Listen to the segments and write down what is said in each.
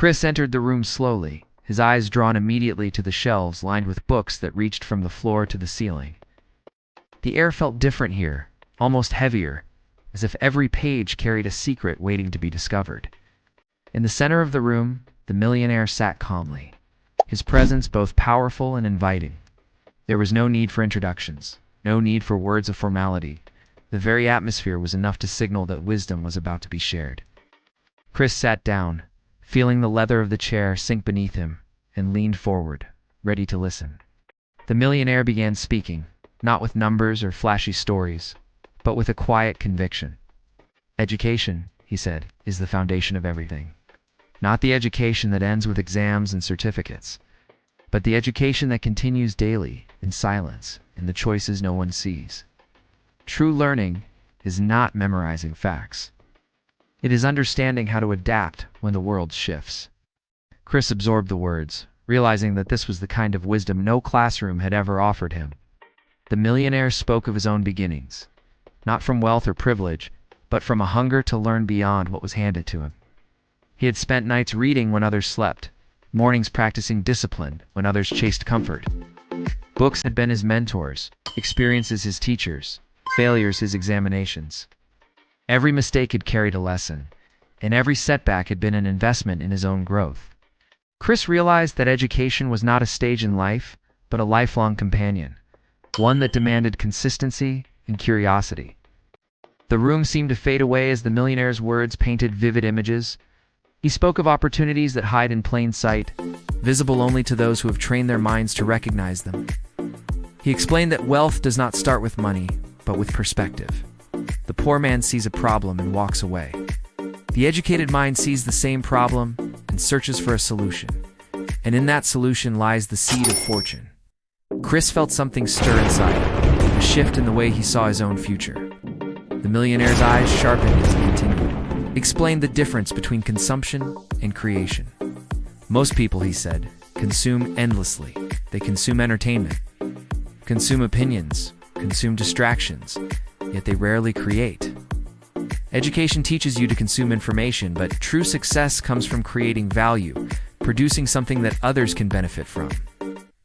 Chris entered the room slowly, his eyes drawn immediately to the shelves lined with books that reached from the floor to the ceiling. The air felt different here, almost heavier, as if every page carried a secret waiting to be discovered. In the center of the room, the millionaire sat calmly, his presence both powerful and inviting. There was no need for introductions, no need for words of formality. The very atmosphere was enough to signal that wisdom was about to be shared. Chris sat down, feeling the leather of the chair sink beneath him, and leaned forward, ready to listen. The millionaire began speaking, not with numbers or flashy stories, but with a quiet conviction. Education, he said, is the foundation of everything. Not the education that ends with exams and certificates, but the education that continues daily, in silence, in the choices no one sees. True learning is not memorizing facts. It is understanding how to adapt when the world shifts. Chris absorbed the words, realizing that this was the kind of wisdom no classroom had ever offered him. The millionaire spoke of his own beginnings, not from wealth or privilege, but from a hunger to learn beyond what was handed to him. He had spent nights reading when others slept, mornings practicing discipline when others chased comfort. Books had been his mentors, experiences his teachers, failures his examinations. Every mistake had carried a lesson, and every setback had been an investment in his own growth. Chris realized that education was not a stage in life, but a lifelong companion, one that demanded consistency and curiosity. The room seemed to fade away as the millionaire's words painted vivid images. He spoke of opportunities that hide in plain sight, visible only to those who have trained their minds to recognize them. He explained that wealth does not start with money, but with perspective. The poor man sees a problem and walks away. The educated mind sees the same problem and searches for a solution. And in that solution lies the seed of fortune. Chris felt something stir inside him, a shift in the way he saw his own future. The millionaire's eyes sharpened as he continued. He explained the difference between consumption and creation. Most people, he said, consume endlessly. They consume entertainment, consume opinions, consume distractions, yet they rarely create. Education teaches you to consume information, but true success comes from creating value, producing something that others can benefit from.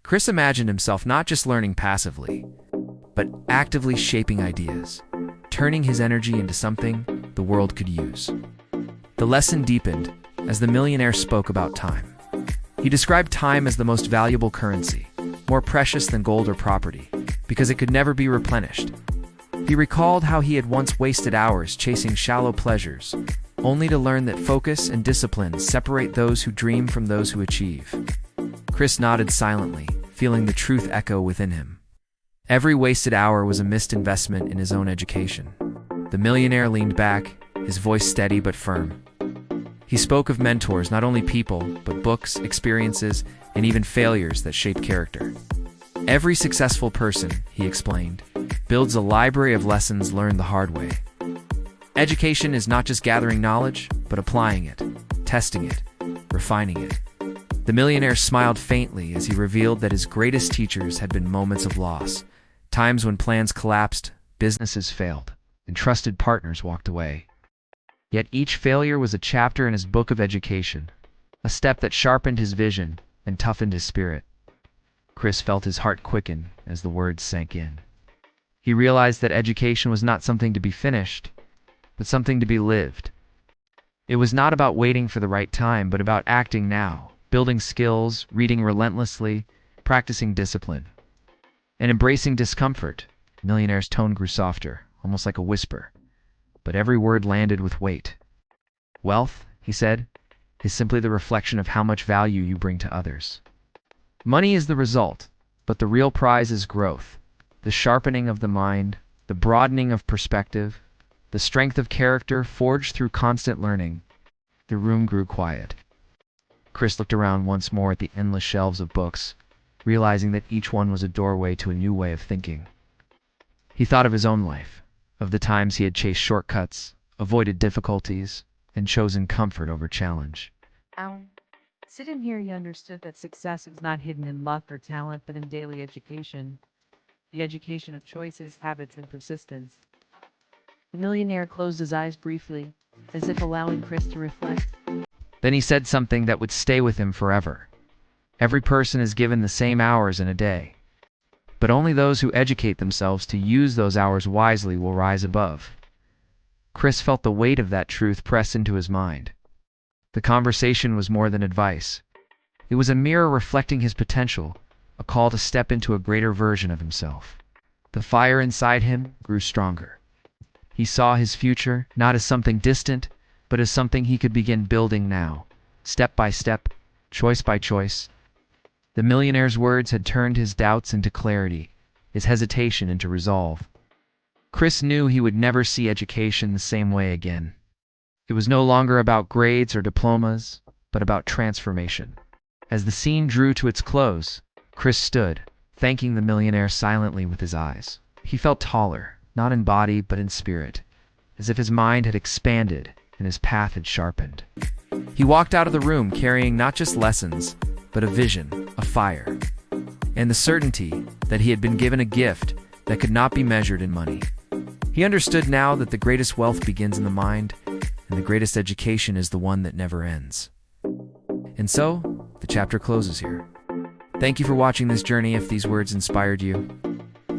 Chris imagined himself not just learning passively, but actively shaping ideas, turning his energy into something the world could use. The lesson deepened as the millionaire spoke about time. He described time as the most valuable currency, more precious than gold or property, because it could never be replenished. He recalled how he had once wasted hours chasing shallow pleasures, only to learn that focus and discipline separate those who dream from those who achieve. Chris nodded silently, feeling the truth echo within him. Every wasted hour was a missed investment in his own education. The millionaire leaned back, his voice steady but firm. He spoke of mentors, not only people, but books, experiences, and even failures that shape character. Every successful person, he explained, builds a library of lessons learned the hard way. Education is not just gathering knowledge, but applying it, testing it, refining it. The millionaire smiled faintly as he revealed that his greatest teachers had been moments of loss, times when plans collapsed, businesses failed, and trusted partners walked away. Yet each failure was a chapter in his book of education, a step that sharpened his vision and toughened his spirit. Chris felt his heart quicken as the words sank in. He realized that education was not something to be finished, but something to be lived. It was not about waiting for the right time, but about acting now, building skills, reading relentlessly, practicing discipline, and embracing discomfort. The millionaire's tone grew softer, almost like a whisper, but every word landed with weight. Wealth, he said, is simply the reflection of how much value you bring to others. Money is the result, but the real prize is growth, the sharpening of the mind, the broadening of perspective, the strength of character forged through constant learning. The room grew quiet. Chris looked around once more at the endless shelves of books, realizing that each one was a doorway to a new way of thinking. He thought of his own life, of the times he had chased shortcuts, avoided difficulties, and chosen comfort over challenge. Sitting here, he understood that success is not hidden in luck or talent, but in daily education, the education of choices, habits, and persistence. The millionaire closed his eyes briefly, as if allowing Chris to reflect. Then he said something that would stay with him forever. Every person is given the same hours in a day, but only those who educate themselves to use those hours wisely will rise above. Chris felt the weight of that truth press into his mind. The conversation was more than advice. It was a mirror reflecting his potential, a call to step into a greater version of himself. The fire inside him grew stronger. He saw his future not as something distant, but as something he could begin building now, step by step, choice by choice. The millionaire's words had turned his doubts into clarity, his hesitation into resolve. Chris knew he would never see education the same way again. It was no longer about grades or diplomas, but about transformation. As the scene drew to its close, Chris stood, thanking the millionaire silently with his eyes. He felt taller, not in body but in spirit, as if his mind had expanded and his path had sharpened. He walked out of the room carrying not just lessons, but a vision, a fire, and the certainty that he had been given a gift that could not be measured in money. He understood now that the greatest wealth begins in the mind, and the greatest education is the one that never ends. And so, the chapter closes here. Thank you for watching this journey. If these words inspired you,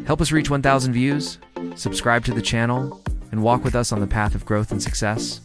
help us reach 1,000 views, subscribe to the channel, and walk with us on the path of growth and success.